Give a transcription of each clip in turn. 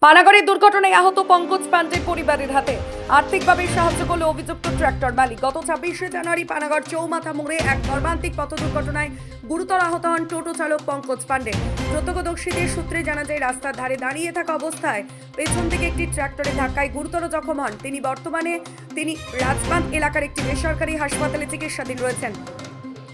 পানাগড়ের দুর্ঘটনায় আহত পঙ্কজ পান্ডের পরিবারের হাতে আর্থিকভাবে সাহায্য করল অভিযুক্ত ট্রাক্টর মালিক। গত 26শে জানুয়ারি পানাগড় চৌমাথা মোড়ে এক মর্মান্তিক পথ দুর্ঘটনায় গুরুতর আহত হন টোটো চালক পঙ্কজ পান্ডে। প্রত্যক্ষদর্শীদের সূত্রে জানা যায়, রাস্তার ধারে দাঁড়িয়ে থাকা অবস্থায় পেছন থেকে একটি ট্রাক্টরের ধাক্কায় গুরুতর জখম হন তিনি। বর্তমানে তিনি রাজবাঁধ এলাকার একটি বেসরকারি হাসপাতালে চিকিৎসাধীন রয়েছেন।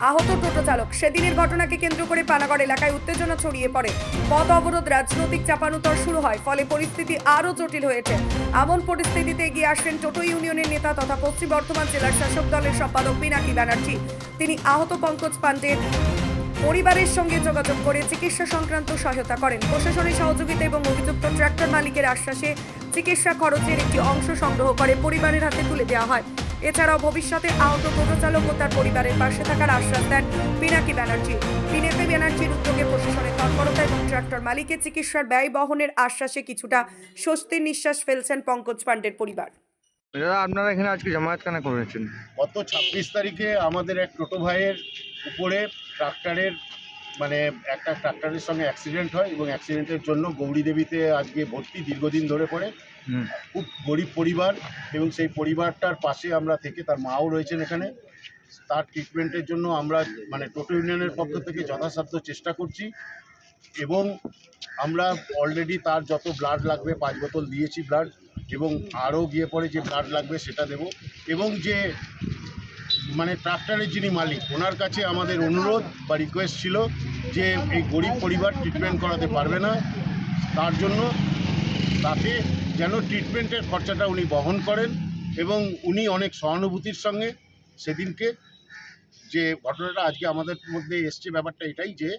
আহত টোটো চালক। সেদিনের ঘটনাকে কেন্দ্র করে পানাগড় এলাকায় উত্তেজনা ছড়িয়ে পড়ে। পথ অবরোধ, রাজনৈতিক চাপানুতর শুরু হয়, ফলে পরিস্থিতি আরও জটিল হয়েছে। এমন পরিস্থিতিতে এগিয়ে আসেন টোটো ইউনিয়নের নেতা তথা পশ্চিম বর্ধমান জেলার শাসক দলের সম্পাদক পিনাকি ব্যানার্জি। তিনি আহত পঙ্কজ পান্ডের পরিবারের সঙ্গে যোগাযোগ করে চিকিৎসা সংক্রান্ত সহায়তা করেন। প্রশাসনের সহযোগিতা এবং অভিযুক্ত ট্রাক্টর মালিকের আশ্বাসে চিকিৎসা খরচের একটি অংশ সংগ্রহ করে পরিবারের হাতে তুলে দেওয়া হয়। এছাড়াও ভবিষ্যতে আহত টোটো চালক ও তার পরিবারের পাশে থাকার আশ্বাস দেন পিনাকি ব্যানার্জি। পিনাকি ব্যানার্জির উদ্যোগে প্রশাসনের তৎপরতা এবং ট্রাক্টর মালিকের চিকিৎসার ব্যয় বহনের আশ্বাসে কিছুটা স্বস্তির নিঃশ্বাস ফেলছেন পঙ্কজ পান্ডের পরিবার। দাদা, আপনারা এখানে আজকে জামায়াত কেন করেছেন? গত 26 তারিখে আমাদের এক টোটো ভাইয়ের উপরে ট্রাক্টরের একটা ট্রাক্টরের সঙ্গে অ্যাক্সিডেন্ট হয় এবং অ্যাক্সিডেন্টের জন্য গৌরী দেবীতে আজকে ভর্তি দীর্ঘদিন ধরে পড়ে। খুব গরিব পরিবার এবং সেই পরিবারটার পাশে আমরা থেকে, তার মাও রয়েছেন এখানে, তার ট্রিটমেন্টের জন্য আমরা টোটো ইউনিয়নের পক্ষ থেকে যথাসাধ্য চেষ্টা করছি এবং আমরা অলরেডি তার যত ব্লাড লাগবে 5 বোতল দিয়েছি ব্লাড, এবং আরও গিয়ে পরে যে ব্লাড লাগবে সেটা দেব। এবং যে ট্রাক্টরের যিনি মালিক, ওনার কাছে আমাদের অনুরোধ বা রিকোয়েস্ট ছিল যে এই গরিব পরিবার ট্রিটমেন্ট করাতে পারবে না, তার জন্য তাতে যেন ট্রিটমেন্টের খরচাটা উনি বহন করেন। এবং উনি অনেক সহানুভূতির সঙ্গে সেদিনকে যে ঘটনাটা আজকে আমাদের মধ্যে এসছে, ব্যাপারটা এটাই যে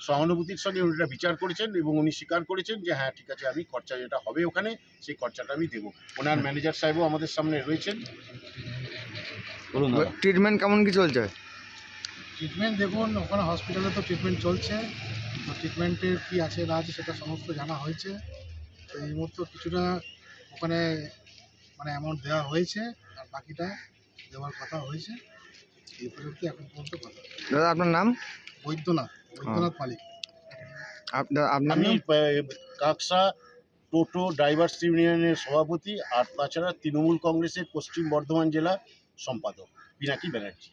সহানুভূতির সঙ্গে উনি এটা বিচার করেছেন এবং উনি স্বীকার করেছেন যে হ্যাঁ ঠিক আছে, আমি খরচা যেটা হবে ওখানে সেই খরচাটা আমি দেবো। ওনার ম্যানেজার সাহেবও আমাদের সামনে রয়েছেন। ট্রিটমেন্ট কেমন কি চলছে? ট্রিটমেন্ট দেখুন, ওখানে হসপিটালে তো ট্রিটমেন্ট চলছে, তো ট্রিটমেন্টের কী আছে না আছে সেটা সমস্ত জানা হয়েছে। তো এই মুহূর্তে কিছুটা ওখানে অ্যামাউন্ট দেওয়া হয়েছে, আর বাকিটা দেওয়ার কথা হয়েছে। এই পর্যন্ত এখন পর্যন্ত কথা। দাদা, আপনার নাম? বৈদ্যনাথ মালিক। আপনার আমি নাম? কাকসা টোটো ড্রাইভার্স ইউনিয়নের সভাপতি, আর তাছাড়া তৃণমূল কংগ্রেসের পশ্চিম বর্ধমান জেলা সম্পাদক পিনাকি ব্যানার্জি।